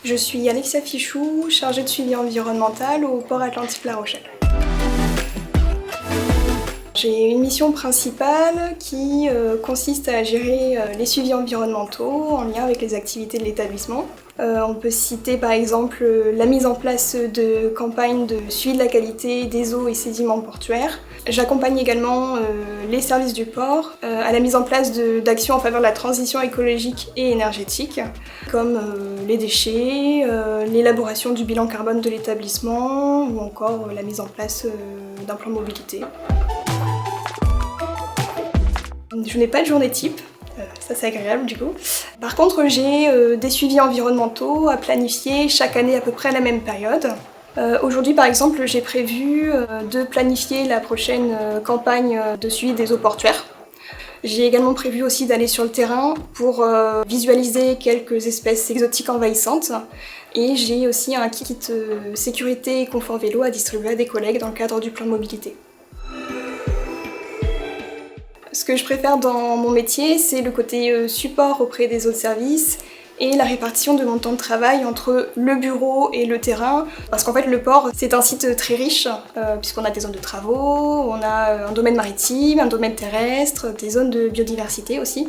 Je suis Alexia Fichou, chargée de suivi environnemental au port Atlantique La Rochelle. J'ai une mission principale qui consiste à gérer les suivis environnementaux en lien avec les activités de l'établissement. On peut citer par exemple la mise en place de campagnes de suivi de la qualité des eaux et sédiments portuaires. J'accompagne également les services du port à la mise en place d'actions en faveur de la transition écologique et énergétique, comme les déchets, l'élaboration du bilan carbone de l'établissement ou encore la mise en place d'un plan de mobilité. Je n'ai pas de journée type, ça c'est agréable du coup. Par contre, j'ai des suivis environnementaux à planifier chaque année à peu près à la même période. Aujourd'hui par exemple, j'ai prévu de planifier la prochaine campagne de suivi des eaux portuaires. J'ai également prévu aussi d'aller sur le terrain pour visualiser quelques espèces exotiques envahissantes. Et j'ai aussi un kit sécurité et confort vélo à distribuer à des collègues dans le cadre du plan de mobilité. Ce que je préfère dans mon métier, c'est le côté support auprès des autres services et la répartition de mon temps de travail entre le bureau et le terrain. Parce qu'en fait, le port, c'est un site très riche, puisqu'on a des zones de travaux, on a un domaine maritime, un domaine terrestre, des zones de biodiversité aussi.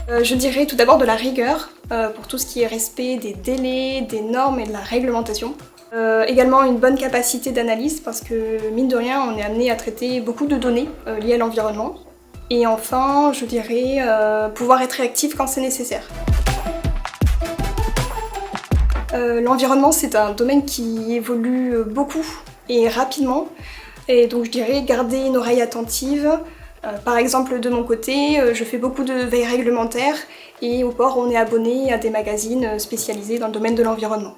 Je dirais tout d'abord de la rigueur, pour tout ce qui est respect des délais, des normes et de la réglementation. Également une bonne capacité d'analyse parce que mine de rien on est amené à traiter beaucoup de données liées à l'environnement. Et enfin je dirais pouvoir être réactif quand c'est nécessaire. L'environnement c'est un domaine qui évolue beaucoup et rapidement et donc je dirais garder une oreille attentive. Par exemple de mon côté je fais beaucoup de veille réglementaire et au port on est abonné à des magazines spécialisés dans le domaine de l'environnement.